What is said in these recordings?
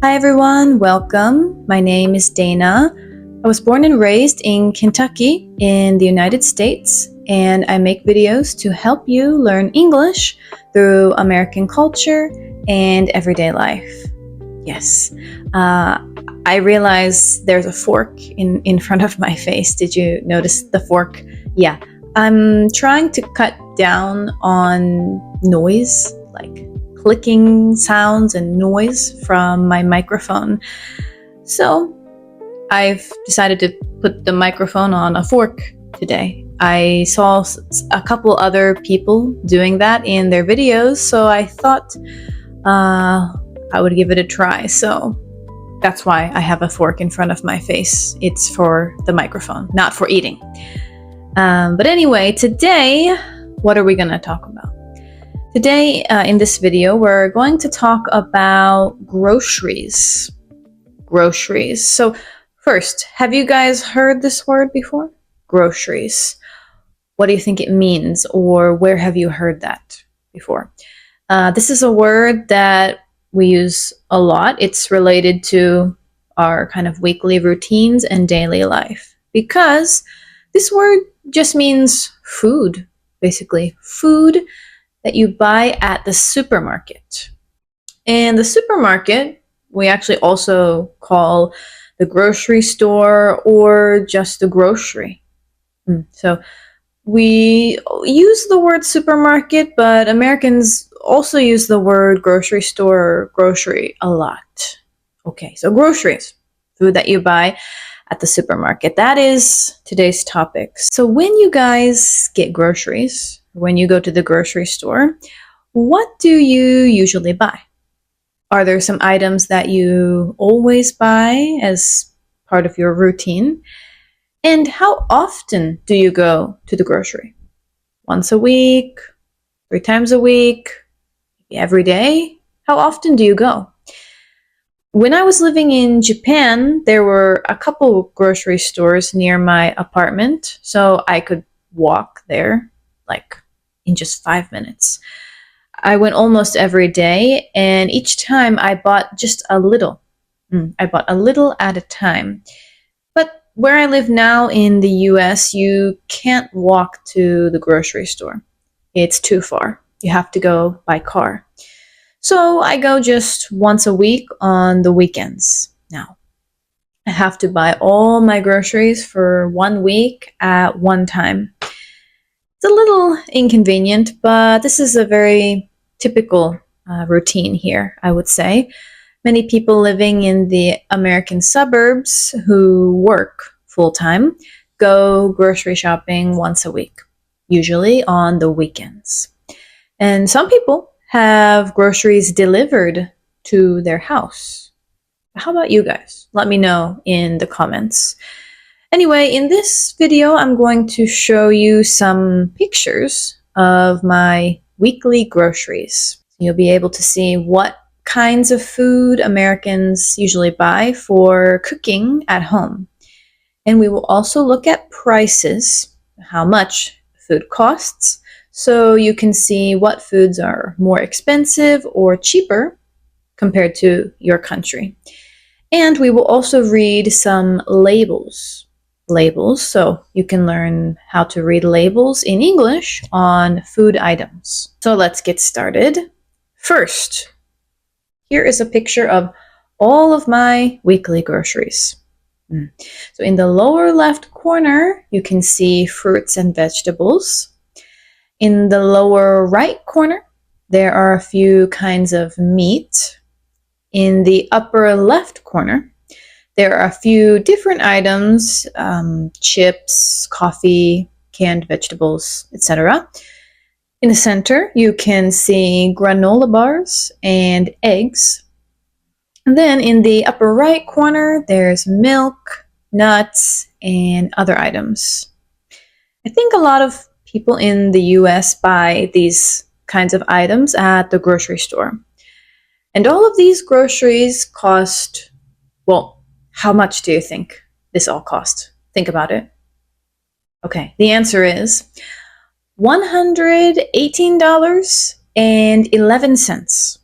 Hi everyone, welcome. My name is Dana. I was born and raised in Kentucky in the United States, and I make videos to help you learn English through American culture and everyday life. Yes, I realize there's a fork in front of my face. Did you notice the fork? Yeah, I'm trying to cut down on noise, like clicking sounds and noise from my microphone. So I've decided to put the microphone on a fork today. I saw a couple other people doing that in their videos, so I thought I would give it a try. So that's why I have a fork in front of my face. It's for the microphone, not for eating. But anyway, today, what are we going to talk about? Today, in this video, we're going to talk about groceries. Groceries. So first, have you guys heard this word before? Groceries. What do you think it means, or where have you heard that before? This is a word that we use a lot. It's related to our kind of weekly routines and daily life, because this word just means food, basically. Food that you buy at the supermarket. And the supermarket, we actually also call the grocery store or just the grocery. So we use the word supermarket, but Americans also use the word grocery store or grocery a lot. Okay, so groceries, food that you buy at the supermarket. That is today's topic. So when you guys get groceries, when you go to the grocery store, what do you usually buy? Are there some items that you always buy as part of your routine? And how often do you go to the grocery? Once a week? 3 times a week? Every day? How often do you go? When I was living in Japan, there were a couple grocery stores near my apartment, so I could walk there like in just 5 minutes. I went almost every day, and each time I bought just a little. I bought a little at a time. But where I live now in the US, you can't walk to the grocery store. It's too far. You have to go by car. So I go just once a week on the weekends now. I have to buy all my groceries for 1 week at one time. It's a little inconvenient, but this is a very typical routine here, I would say. Many people living in the American suburbs who work full-time go grocery shopping once a week, usually on the weekends. And some people have groceries delivered to their house. How about you guys? Let me know in the comments. Anyway, in this video, I'm going to show you some pictures of my weekly groceries. You'll be able to see what kinds of food Americans usually buy for cooking at home. And we will also look at prices, how much food costs, so you can see what foods are more expensive or cheaper compared to your country. And we will also read some labels, so you can learn how to read labels in English on food items. So let's get started. First, here is a picture of all of my weekly groceries. So in the lower left corner, you can see fruits and vegetables. In the lower right corner, there are a few kinds of meat. In the upper left corner, there are a few different items, chips, coffee, canned vegetables, etc. In the center, you can see granola bars and eggs. And then in the upper right corner, there's milk, nuts, and other items. I think a lot of people in the US buy these kinds of items at the grocery store. And all of these groceries cost, well, how much do you think this all cost? Think about it. Okay, the answer is $118.11.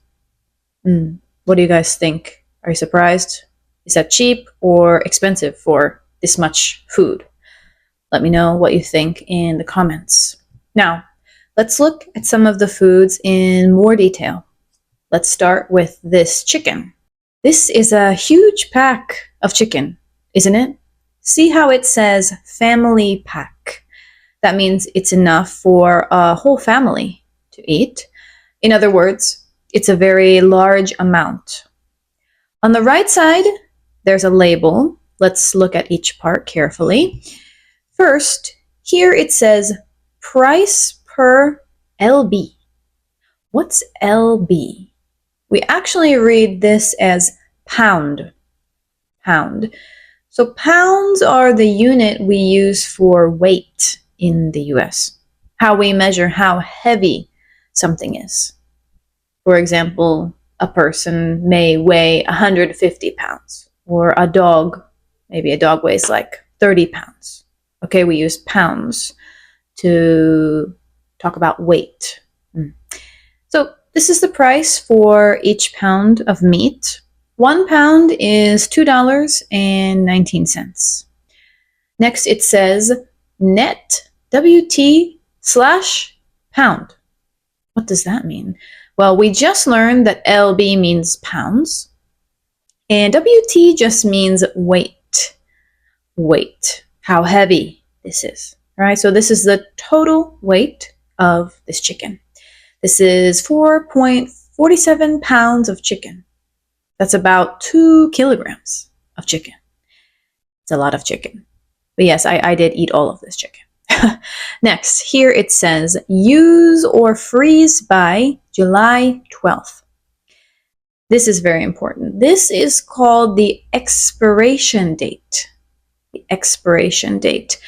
What do you guys think? Are you surprised? Is that cheap or expensive for this much food? Let me know what you think in the comments. Now, let's look at some of the foods in more detail. Let's start with this chicken. This is a huge pack of chicken, isn't it? See how it says family pack. That means it's enough for a whole family to eat. In other words, it's a very large amount. On the right side, there's a label. Let's look at each part carefully. First, here it says price per lb. What's lb? We actually read this as pound. Pound. So pounds are the unit we use for weight in the US. How we measure how heavy something is. For example, a person may weigh 150 pounds, or a dog, maybe a dog weighs like 30 pounds. Okay, we use pounds to talk about weight. So this is the price for each pound of meat. 1 pound is $2.19. Next, it says net WT/pound. What does that mean? Well, we just learned that LB means pounds, and WT just means weight. Weight, how heavy this is, right? So this is the total weight of this chicken. This is 4.47 pounds of chicken. That's about 2 kilograms of chicken. It's a lot of chicken. But yes, I did eat all of this chicken. Next, here it says use or freeze by July 12th. This is very important. This is called the expiration date. The expiration date.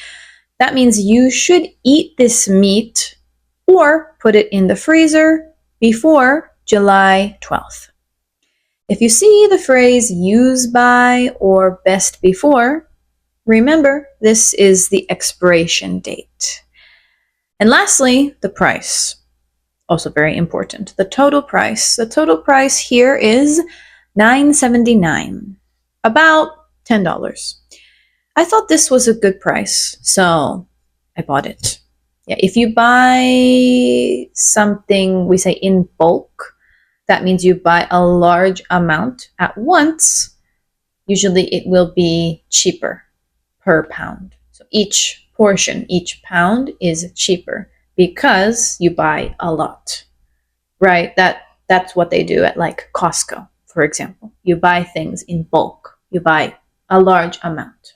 That means you should eat this meat or put it in the freezer before July 12th. If you see the phrase use by or best before, remember, this is the expiration date. And lastly, the price. Also very important. The total price. The total price here is $9.79. About $10. I thought this was a good price, so I bought it. Yeah, if you buy something, we say in bulk, that means you buy a large amount at once. Usually it will be cheaper per pound. So each portion, each pound is cheaper because you buy a lot, right? That's what they do at like Costco, for example. You buy things in bulk. You buy a large amount.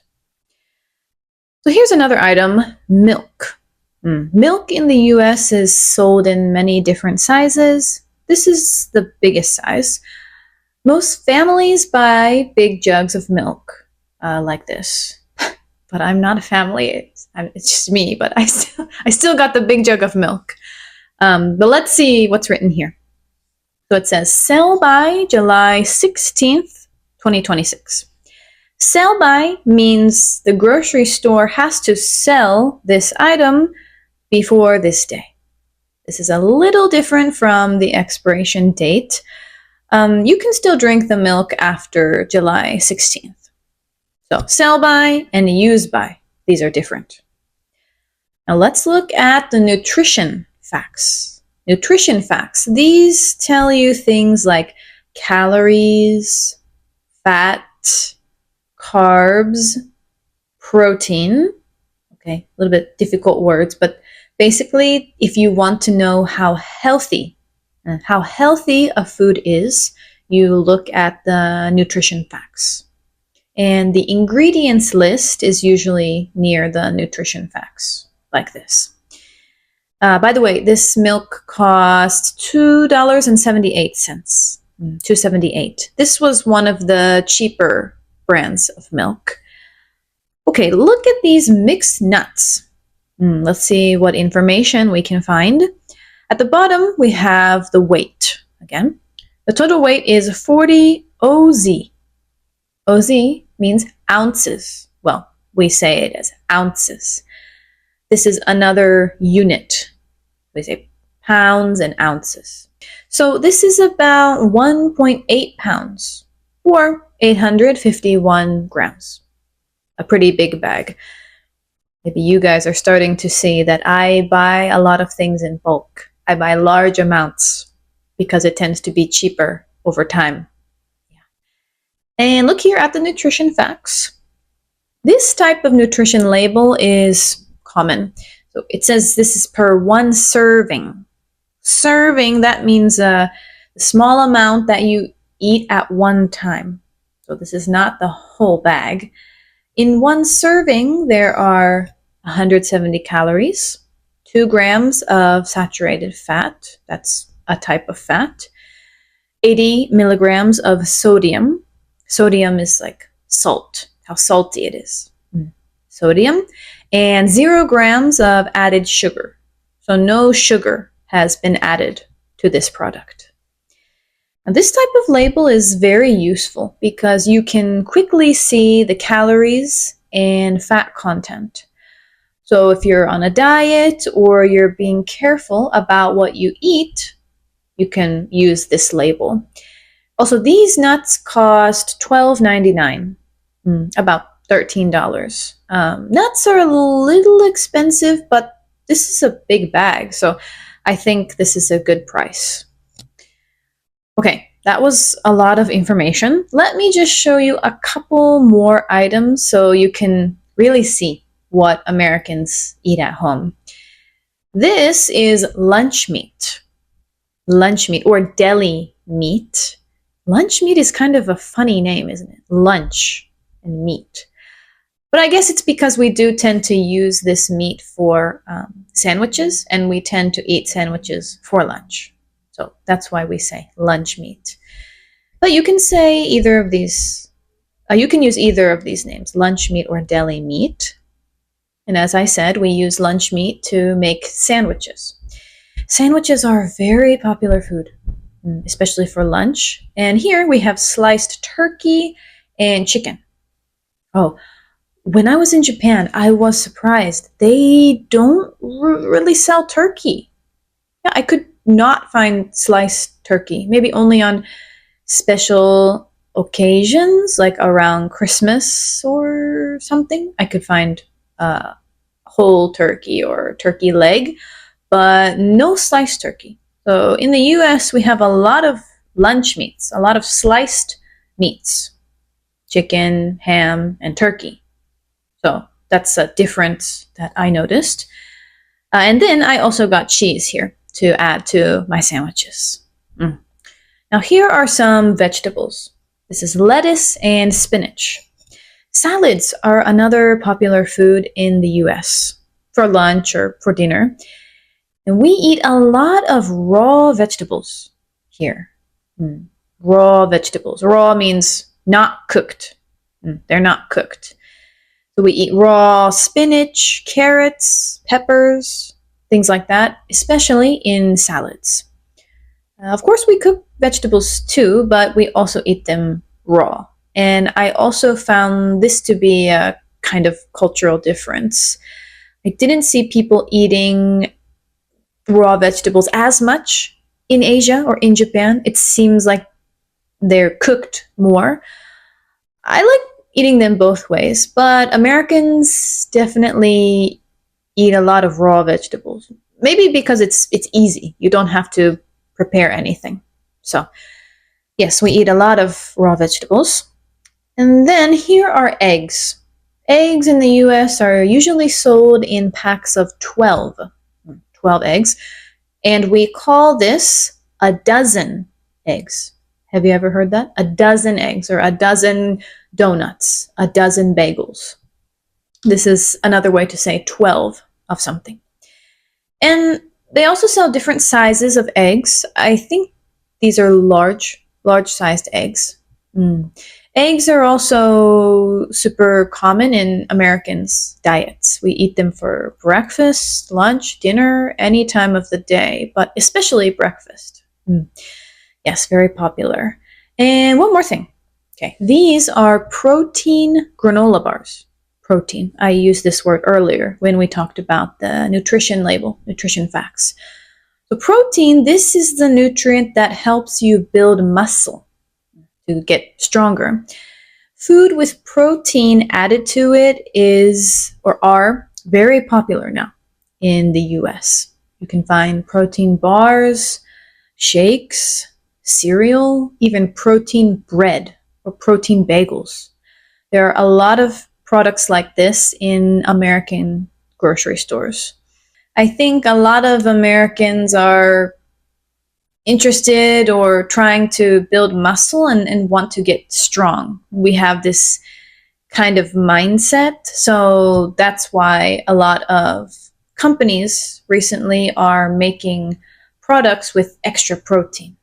So here's another item, milk. Milk in the US is sold in many different sizes. This is the biggest size. Most families buy big jugs of milk like this. But I'm not a family. It's just me, but I still got the big jug of milk. But let's see what's written here. So it says sell by July 16th, 2026. Sell by means the grocery store has to sell this item before this day. This is a little different from the expiration date. You can still drink the milk after July 16th. So sell by and use by, these are different. Now let's look at the nutrition facts. Nutrition facts, these tell you things like calories, fat, carbs, protein. Okay, a little bit difficult words, but basically if you want to know how healthy a food is, you look at the nutrition facts. And the ingredients list is usually near the nutrition facts, like this. By the way, this milk cost $2.78. $2.78. This was one of the cheaper brands of milk. Okay, look at these mixed nuts. Let's see what information we can find. At the bottom, we have the weight. Again, the total weight is 40 OZ. OZ means ounces. Well, we say it as ounces. This is another unit. We say pounds and ounces. So this is about 1.8 pounds. or 851 grams. A pretty big bag. Maybe you guys are starting to see that I buy a lot of things in bulk. I buy large amounts because it tends to be cheaper over time. And look here at the nutrition facts. This type of nutrition label is common. So it says this is per one serving. Serving, that means a small amount that you eat at one time. So this is not the whole bag. In one serving, there are 170 calories, 2 grams of saturated fat, that's a type of fat, 80 milligrams of sodium. Sodium is like salt, how salty it is. Sodium, and 0 grams of added sugar. So no sugar has been added to this product. Now, this type of label is very useful because you can quickly see the calories and fat content. So if you're on a diet or you're being careful about what you eat, you can use this label. Also, these nuts cost $12.99, about $13. Nuts are a little expensive, but this is a big bag, so I think this is a good price. Okay, that was a lot of information. Let me just show you a couple more items so you can really see what Americans eat at home. This is lunch meat. Lunch meat or deli meat. Lunch meat is kind of a funny name, isn't it? Lunch and meat. But I guess it's because we do tend to use this meat for sandwiches, and we tend to eat sandwiches for lunch. So that's why we say lunch meat. But you can say either of these, you can use either of these names, lunch meat or deli meat. And as I said, we use lunch meat to make sandwiches. Sandwiches are a very popular food, especially for lunch. And here we have sliced turkey and chicken. Oh, when I was in Japan, I was surprised. They don't really sell turkey. Yeah, I could not find sliced turkey, maybe only on special occasions, like around Christmas or something. I could find whole turkey or turkey leg, but no sliced turkey. So in the US, we have a lot of lunch meats, a lot of sliced meats, chicken, ham, and turkey. So that's a difference that I noticed. And then I also got cheese here to add to my sandwiches. Now here are some vegetables. This is lettuce and spinach. Salads are another popular food in the US for lunch or for dinner. And we eat a lot of raw vegetables here. Raw vegetables. Raw means not cooked. They're not cooked. So we eat raw spinach, carrots, peppers, things like that, especially in salads. Of course, we cook vegetables too, but we also eat them raw. And I also found this to be a kind of cultural difference. I didn't see people eating raw vegetables as much in Asia or in Japan. It seems like they're cooked more. I like eating them both ways, but Americans definitely eat a lot of raw vegetables. Maybe because it's easy. You don't have to prepare anything. So, yes, we eat a lot of raw vegetables. And then here are eggs. Eggs in the US are usually sold in packs of 12 eggs. And we call this a dozen eggs. Have you ever heard that? A dozen eggs, or a dozen donuts, a dozen bagels. This is another way to say 12 of something. And they also sell different sizes of eggs. I think these are large-sized eggs. Eggs are also super common in Americans' diets. We eat them for breakfast, lunch, dinner, any time of the day, but especially breakfast. Yes, very popular. And one more thing. Okay, these are protein granola bars. Protein. I used this word earlier when we talked about the nutrition label, nutrition facts. So protein, this is the nutrient that helps you build muscle, to get stronger. Food with protein added to it are very popular now in the US. You can find protein bars, shakes, cereal, even protein bread or protein bagels. There are a lot of products like this in American grocery stores. I think a lot of Americans are interested or trying to build muscle and want to get strong. We have this kind of mindset, so that's why a lot of companies recently are making products with extra protein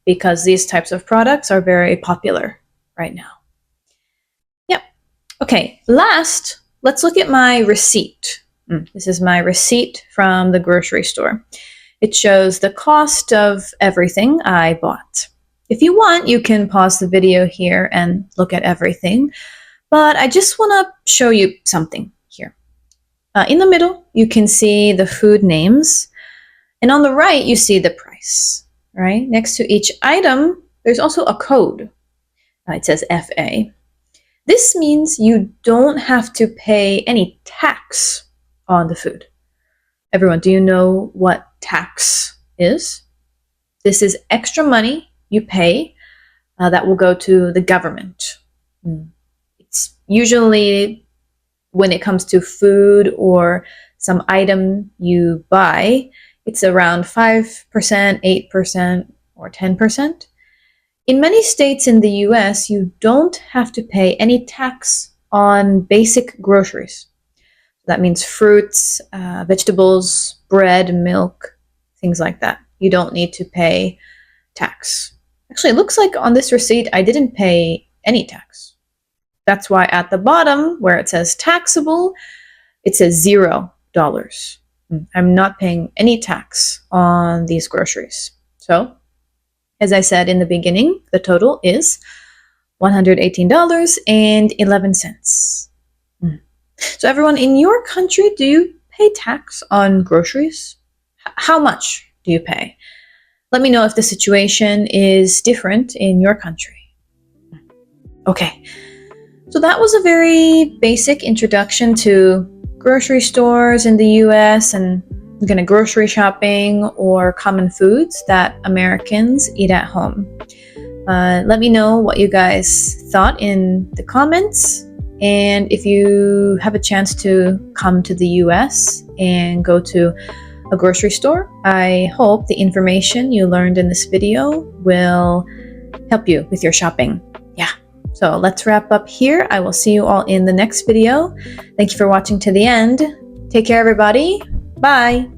because these types of products are very popular right now. Yep. Okay, last, let's look at my receipt. This is my receipt from the grocery store. It shows the cost of everything I bought. If you want, you can pause the video here and look at everything, but I just want to show you something here. In the middle, you can see the food names, and on the right, you see the price, right? Next to each item, there's also a code. It says FA. This means you don't have to pay any tax on the food. Everyone, do you know what tax is? This is extra money you pay that will go to the government. It's usually when it comes to food or some item you buy, it's around 5%, 8%, or 10%. In many states in the US, you don't have to pay any tax on basic groceries. That means fruits, vegetables, bread, milk, things like that. You don't need to pay tax. Actually, it looks like on this receipt, I didn't pay any tax. That's why at the bottom, where it says taxable, it says $0. I'm not paying any tax on these groceries. So, as I said in the beginning, the total is $118.11. So everyone, in your country, do you pay tax on groceries? How much do you pay? Let me know if the situation is different in your country. Okay, so that was a very basic introduction to grocery stores in the US and kind of grocery shopping or common foods that Americans eat at home. Let me know what you guys thought in the comments. And if you have a chance to come to the US and go to a grocery store, I hope the information you learned in this video will help you with your shopping. Yeah, so let's wrap up here. I will see you all in the next video. Thank you for watching to the end. Take care, everybody. Bye.